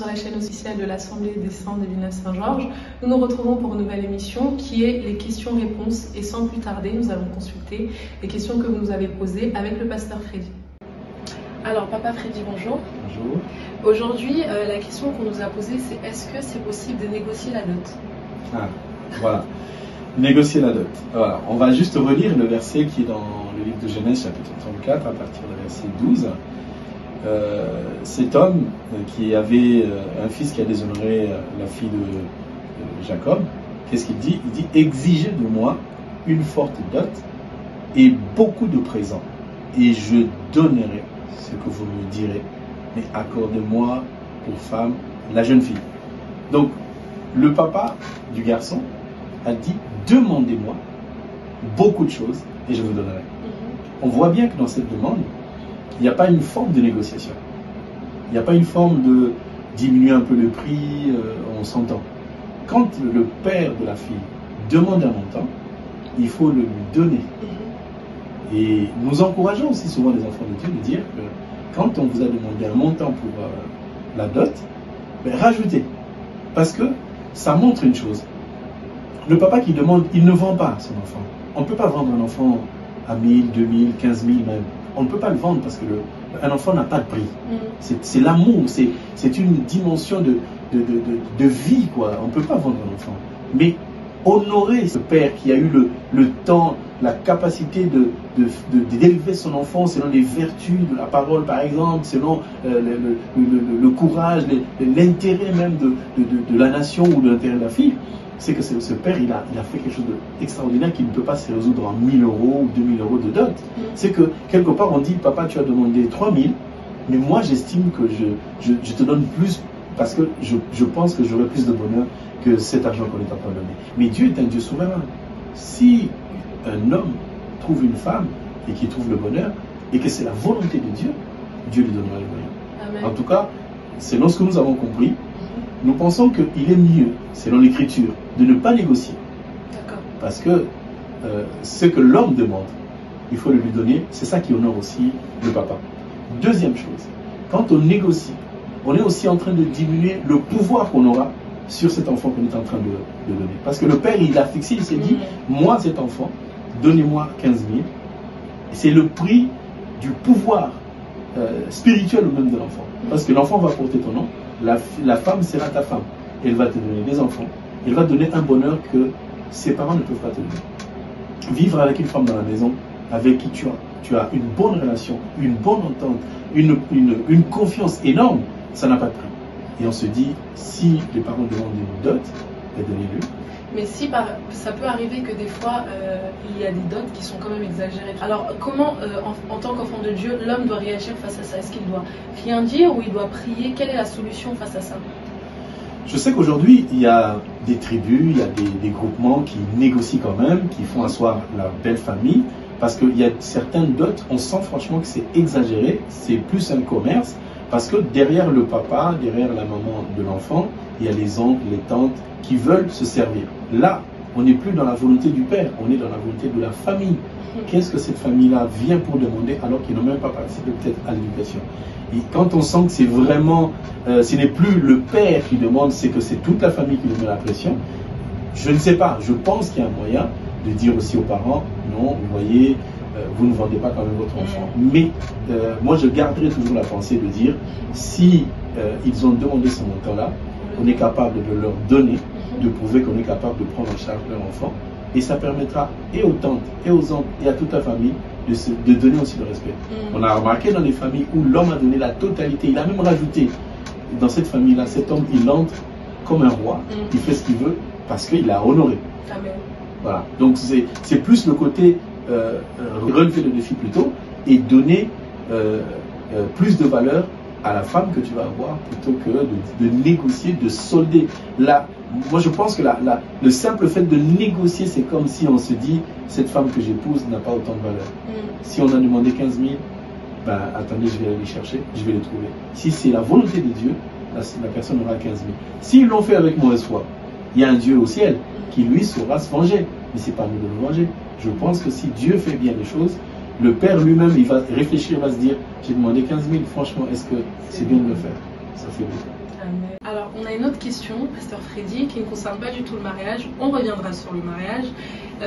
sur la chaîne officielle de l'Assemblée des Saints de Villeneuve-Saint-Georges. Nous nous retrouvons pour une nouvelle émission qui est les questions-réponses. Et sans plus tarder, nous allons consulter les questions que vous nous avez posées avec le pasteur Freddy. Alors, Papa Freddy, bonjour. Bonjour. Aujourd'hui, la question qu'on nous a posée, c'est est-ce que c'est possible de négocier la dot? Ah, voilà. Négocier la dot. Voilà. On va juste relire le verset qui est dans le livre de Genèse, chapitre 34, à partir du verset 12. Cet homme qui avait un fils qui a déshonoré la fille de Jacob, qu'est-ce qu'il dit? Il dit « Exigez de moi une forte dot et beaucoup de présents, et je donnerai ce que vous me direz, mais accordez-moi pour femme la jeune fille. » Donc, le papa du garçon a dit « Demandez-moi beaucoup de choses et je vous donnerai. » On voit bien que dans cette demande, il n'y a pas une forme de négociation. Il n'y a pas une forme de diminuer un peu le prix, on s'entend. Quand le père de la fille demande un montant, il faut le lui donner. Et nous encourageons aussi souvent les enfants de Dieu de dire que quand on vous a demandé un montant pour la dot, ben, rajoutez. Parce que ça montre une chose. Le papa qui demande, il ne vend pas son enfant. On ne peut pas vendre un enfant à 1000, 2000, 15 000 même. On ne peut pas le vendre parce que un enfant n'a pas de prix. C'est l'amour, c'est une dimension de vie, quoi. On ne peut pas vendre un enfant. Mais honorer ce père qui a eu le temps, la capacité d'élever son enfant selon les vertus de la parole, par exemple, selon le courage, l'intérêt même de la nation ou de l'intérêt de la fille, c'est que ce père, il a fait quelque chose d'extraordinaire qui ne peut pas se résoudre en 1000 euros ou 2000 euros de dot. C'est que, quelque part, on dit, papa, tu as demandé 3000, mais moi, j'estime que je te donne plus parce que je pense que j'aurai plus de bonheur que cet argent qu'on est en train de donner. Mais Dieu est un Dieu souverain. Si un homme trouve une femme et qu'il trouve le bonheur, et que c'est la volonté de Dieu, Dieu lui donnera le bonheur. Amen. En tout cas, selon ce que nous avons compris, nous pensons qu'il est mieux, selon l'Écriture, de ne pas négocier. Parce que ce que l'homme demande, il faut le lui donner. C'est ça qui honore aussi le papa. Deuxième chose, quand on négocie, on est aussi en train de diminuer le pouvoir qu'on aura sur cet enfant qu'on est en train de donner. Parce que le père, il a fixé, il s'est dit, moi cet enfant, donnez-moi 15 000. C'est le prix du pouvoir spirituel même de l'enfant. Parce que l'enfant va porter ton nom. La femme sera ta femme. Elle va te donner des enfants. Elle va te donner un bonheur que ses parents ne peuvent pas te donner. Vivre avec une femme dans la maison, avec qui tu as une bonne relation, une bonne entente, une confiance énorme, ça n'a pas de prix. Et on se dit, si les parents demandent une dot, donnez-le. Mais si ça peut arriver que des fois, il y a des dots qui sont quand même exagérées. Alors, comment, en tant qu'enfant de Dieu, l'homme doit réagir face à ça? Est-ce qu'il doit rien dire ou il doit prier? Quelle est la solution face à ça? Je sais qu'aujourd'hui, il y a des tribus, il y a des groupements qui négocient quand même, qui font asseoir la belle famille, parce qu'il y a certaines dots, on sent franchement que c'est exagéré, c'est plus un commerce, parce que derrière le papa, derrière la maman de l'enfant, il y a les oncles, les tantes qui veulent se servir. Là, on n'est plus dans la volonté du père, on est dans la volonté de la famille. Qu'est-ce que cette famille-là vient pour demander alors qu'ils n'ont même pas participé peut-être à l'éducation? Et quand on sent que c'est vraiment, ce n'est plus le père qui demande, c'est que c'est toute la famille qui lui met la pression, je ne sais pas, je pense qu'il y a un moyen de dire aussi aux parents, non, vous voyez, vous ne vendez pas quand même votre enfant. Mais moi, je garderai toujours la pensée de dire, si ils ont demandé ce montant-là, on est capable de leur donner, de prouver qu'on est capable de prendre en charge leur enfant. Et ça permettra et aux tantes, et aux oncles, et à toute la famille de donner aussi le respect. On a remarqué dans les familles où l'homme a donné la totalité, il a même rajouté, dans cette famille-là, cet homme, il entre comme un roi, il fait ce qu'il veut, parce qu'il a honoré. Amen. Voilà. Donc c'est plus le côté relever le défi plutôt, et donner plus de valeur à la femme que tu vas avoir plutôt que de négocier, de solder. Là, moi je pense que le simple fait de négocier, c'est comme si on se dit, cette femme que j'épouse n'a pas autant de valeur. Si on a demandé 15 000, ben, attendez, je vais aller les chercher, je vais les trouver. Si c'est la volonté de Dieu, la personne aura 15 000. S'ils l'ont fait avec mauvaise foi, il y a un Dieu au ciel qui lui saura se venger. Mais c'est pas nous de nous venger. Je pense que si Dieu fait bien les choses, le père lui-même, il va réfléchir, il va se dire, j'ai demandé 15 000, franchement, est-ce que c'est bien de le faire? Ça fait beaucoup. Amen. Alors, on a une autre question, Pasteur Freddy, qui ne concerne pas du tout le mariage. On reviendra sur le mariage.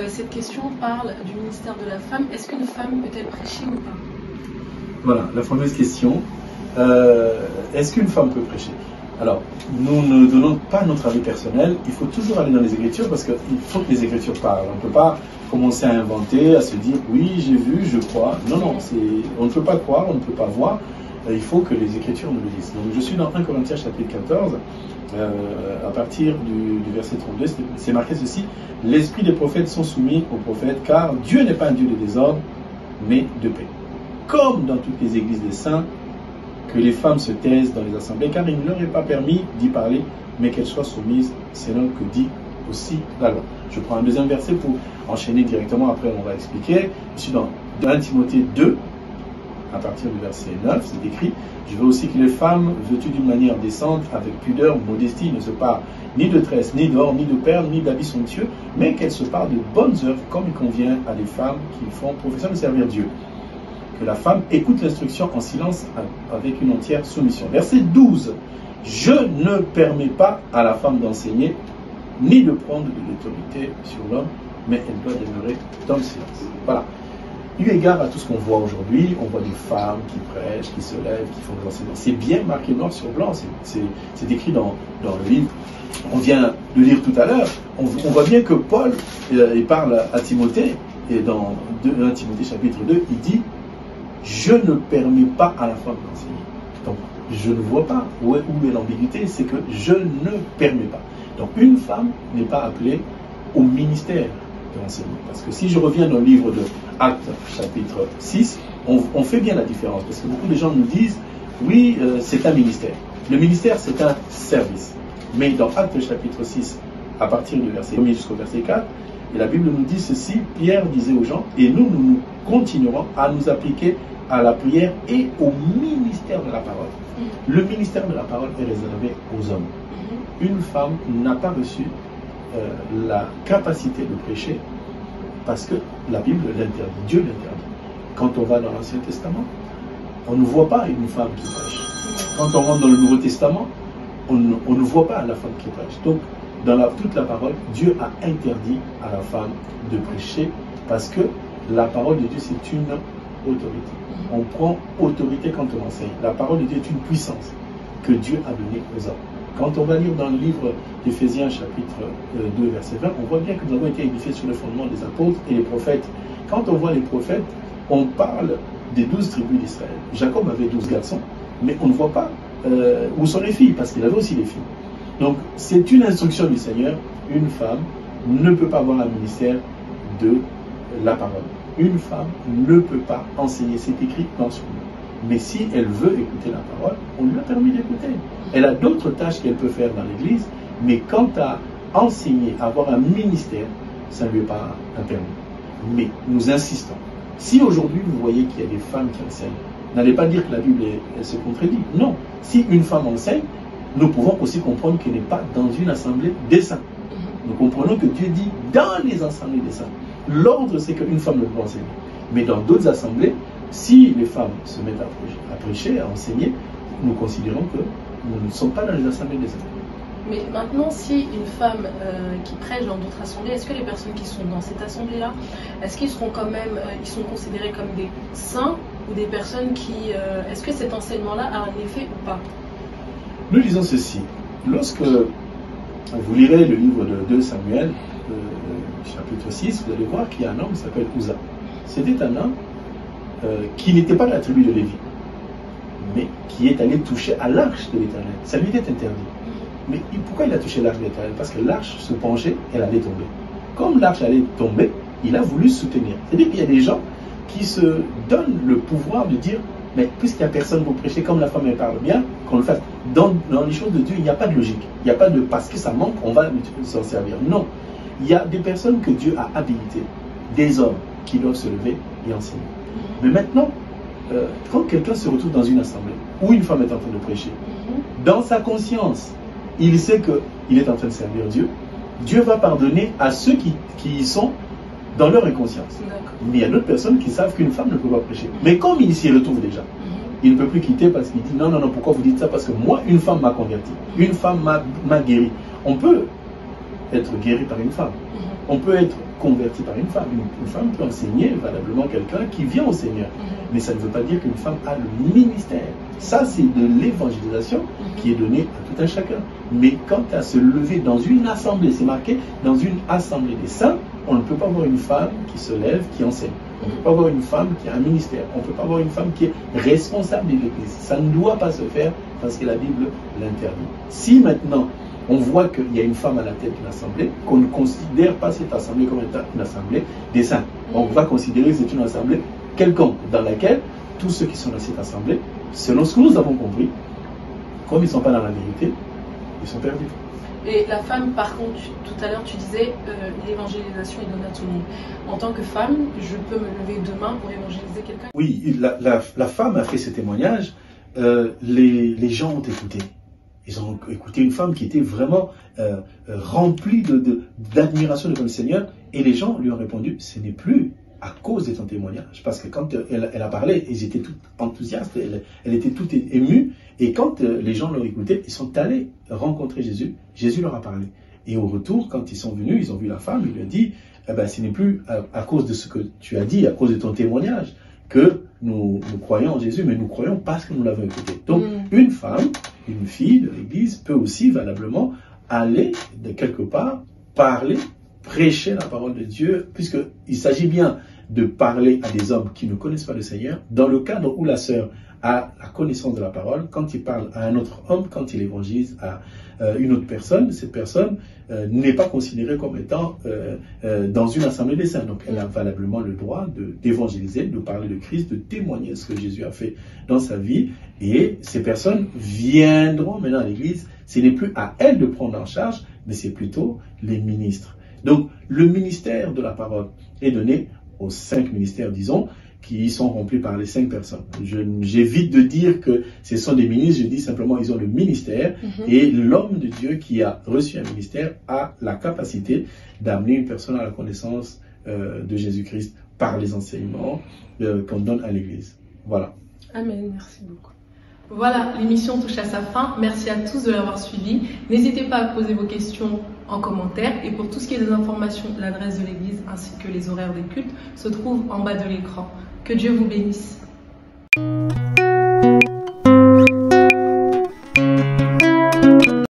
Cette question parle du ministère de la femme. Est-ce qu'une femme peut-elle prêcher ou pas? Voilà, la fameuse question. Est-ce qu'une femme peut prêcher? Alors, nous ne donnons pas notre avis personnel. Il faut toujours aller dans les Écritures parce qu'il faut que les Écritures parlent. On ne peut pas commencer à inventer, à se dire oui, j'ai vu, je crois. Non, non, on ne peut pas croire, on ne peut pas voir. Il faut que les Écritures nous le disent. Donc, je suis dans 1 Corinthiens chapitre 14, à partir du verset 32, c'est marqué ceci: l'esprit des prophètes sont soumis aux prophètes, car Dieu n'est pas un Dieu de désordre, mais de paix. Comme dans toutes les églises des saints, que les femmes se taisent dans les assemblées, car il ne leur est pas permis d'y parler, mais qu'elles soient soumises, c'est là que dit aussi la loi. Je prends un deuxième verset pour enchaîner directement, après on va expliquer. Je suis dans 1 Timothée 2, à partir du verset 9, c'est écrit: je veux aussi que les femmes, vêtues d'une manière décente, avec pudeur, modestie, ne se parlent ni de tresses, ni d'or, ni de perles, ni d'habits somptueux, mais qu'elles se parlent de bonnes œuvres, comme il convient à des femmes qui font profession de servir Dieu. Que la femme écoute l'instruction en silence avec une entière soumission. Verset 12. Je ne permets pas à la femme d'enseigner, ni de prendre de l'autorité sur l'homme, mais elle doit demeurer dans le silence. Voilà. Eu égard à tout ce qu'on voit aujourd'hui, on voit des femmes qui prêchent, qui se lèvent, qui font des enseignements. C'est bien marqué noir sur blanc, c'est écrit dans le livre. On vient de lire tout à l'heure, on voit bien que Paul, il parle à Timothée, et dans 1 Timothée chapitre 2, il dit: je ne permets pas à la femme d'enseigner. Donc, je ne vois pas où est l'ambiguïté, c'est que je ne permets pas. Donc, une femme n'est pas appelée au ministère de l'enseignement. Parce que si je reviens dans le livre de Actes, chapitre 6, on fait bien la différence. Parce que beaucoup de gens nous disent, oui, c'est un ministère. Le ministère, c'est un service. Mais dans Actes, chapitre 6, à partir du verset 1 jusqu'au verset 4, et la Bible nous dit ceci: Pierre disait aux gens, et nous continuerons à nous appliquer à la prière et au ministère de la parole. Le ministère de la parole est réservé aux hommes. Une femme n'a pas reçu la capacité de prêcher parce que la Bible l'interdit, Dieu l'interdit. Quand on va dans l'Ancien Testament, on ne voit pas une femme qui prêche. Quand on rentre dans le Nouveau Testament, on ne voit pas la femme qui prêche. Donc, dans toute la parole, Dieu a interdit à la femme de prêcher parce que la parole de Dieu, c'est une autorité. On prend autorité quand on enseigne. La parole de Dieu est une puissance que Dieu a donnée aux hommes. Quand on va lire dans le livre d'Éphésiens chapitre 2 verset 20, on voit bien que nous avons été édifiés sur le fondement des apôtres et les prophètes. Quand on voit les prophètes, on parle des 12 tribus d'Israël. Jacob avait 12 garçons, mais on ne voit pas où sont les filles, parce qu'il avait aussi les filles. Donc c'est une instruction du Seigneur. Une femme ne peut pas avoir un ministère de la parole. Une femme ne peut pas enseigner, c'est écrit dans son nom. Mais si elle veut écouter la parole, on lui a permis d'écouter. Elle a d'autres tâches qu'elle peut faire dans l'église, mais quant à enseigner, avoir un ministère, ça ne lui est pas un permis. Mais nous insistons. Si aujourd'hui vous voyez qu'il y a des femmes qui enseignent, n'allez pas dire que la Bible elle se contredit. Non. Si une femme enseigne, nous pouvons aussi comprendre qu'elle n'est pas dans une assemblée des saints. Nous comprenons que Dieu dit dans les assemblées des saints. L'ordre, c'est qu'une femme ne peut enseigner. Mais dans d'autres assemblées, si les femmes se mettent à prêcher, à enseigner, nous considérons que nous ne sommes pas dans les assemblées des saints. Mais maintenant, si une femme qui prêche dans d'autres assemblées, est-ce que les personnes qui sont dans cette assemblée-là, est-ce qu'ils seront quand même, ils sont considérés comme des saints ou des personnes qui... est-ce que cet enseignement-là a un effet ou pas? Nous disons ceci. Lorsque vous lirez le livre de 2 Samuel, chapitre 6, vous allez voir qu'il y a un homme qui s'appelle Uza. C'était un homme qui n'était pas de la tribu de Lévi, mais qui est allé toucher à l'arche de l'Éternel. Ça lui était interdit. Mais pourquoi il a touché l'arche de l'Éternel? Parce que l'arche se penchait, elle allait tomber. Comme l'arche allait tomber, il a voulu soutenir. C'est-à-dire qu'il y a des gens qui se donnent le pouvoir de dire, mais puisqu'il n'y a personne pour prêcher, comme la femme elle parle bien, qu'on le fasse. Dans les choses de Dieu, il n'y a pas de logique. Il n'y a pas de parce que ça manque, on va s'en servir. Non. Il y a des personnes que Dieu a habilitées, des hommes qui doivent se lever et enseigner. Mais maintenant, quand quelqu'un se retrouve dans une assemblée où une femme est en train de prêcher, dans sa conscience, il sait qu'il est en train de servir Dieu. Dieu va pardonner à ceux qui sont dans leur inconscience. Mais il y a d'autres personnes qui savent qu'une femme ne peut pas prêcher. Mais comme il s'y retrouve déjà, il ne peut plus quitter parce qu'il dit non, non, non, pourquoi vous dites ça? Parce que moi, une femme m'a converti, une femme m'a guéri. On peut être guéri par une femme, on peut être converti par une femme. Une femme peut enseigner valablement quelqu'un qui vient au Seigneur. Mais ça ne veut pas dire qu'une femme a le ministère. Ça, c'est de l'évangélisation qui est donnée à tout un chacun. Mais quant à se lever dans une assemblée, c'est marqué, dans une assemblée des saints, on ne peut pas voir une femme qui se lève, qui enseigne. On ne peut pas voir une femme qui a un ministère. On ne peut pas voir une femme qui est responsable de l'Église. Ça ne doit pas se faire parce que la Bible l'interdit. Si maintenant, on voit qu'il y a une femme à la tête d'une assemblée, qu'on ne considère pas cette assemblée comme étant une assemblée des saints. On va considérer que c'est une assemblée quelconque, dans laquelle tous ceux qui sont dans cette assemblée, selon ce que nous avons compris, comme ils ne sont pas dans la vérité, ils sont perdus. Et la femme, par contre, tout à l'heure, tu disais, l'évangélisation est donnée à tout le monde. En tant que femme, je peux me lever demain pour évangéliser quelqu'un? Oui, la femme a fait ce témoignage. Les gens ont écouté. Ils ont écouté une femme qui était vraiment remplie d'admiration devant le Seigneur. Et les gens lui ont répondu, ce n'est plus à cause de ton témoignage. Parce que quand elle a parlé, ils étaient tous enthousiastes, elle était toute émue. Et quand les gens l'ont écouté, ils sont allés rencontrer Jésus. Jésus leur a parlé. Et au retour, quand ils sont venus, ils ont vu la femme, il lui a dit, eh ben, ce n'est plus à cause de ce que tu as dit, à cause de ton témoignage, que nous croyons en Jésus, mais nous croyons parce que nous l'avons écouté. Donc, une femme, une fille de l'Église peut aussi valablement aller de quelque part, parler, prêcher la parole de Dieu, puisqu'il s'agit bien de parler à des hommes qui ne connaissent pas le Seigneur, dans le cadre où la sœur a la connaissance de la parole, quand il parle à un autre homme, quand il évangélise à une autre personne, cette personne n'est pas considérée comme étant dans une assemblée des saints. Donc elle a valablement le droit d'évangéliser, de parler de Christ, de témoigner ce que Jésus a fait dans sa vie. Et ces personnes viendront maintenant à l'église. Ce n'est plus à elles de prendre en charge, mais c'est plutôt les ministres. Donc le ministère de la parole est donné aux 5 ministères, disons, qui sont remplis par les 5 personnes. J'évite de dire que ce sont des ministres, je dis simplement qu'ils ont le ministère, et l'homme de Dieu qui a reçu un ministère a la capacité d'amener une personne à la connaissance de Jésus-Christ par les enseignements qu'on donne à l'Église. Voilà. Amen, merci beaucoup. Voilà, l'émission touche à sa fin. Merci à tous de l'avoir suivi. N'hésitez pas à poser vos questions en commentaire. Et pour tout ce qui est des informations, l'adresse de l'église ainsi que les horaires des cultes se trouvent en bas de l'écran. Que Dieu vous bénisse.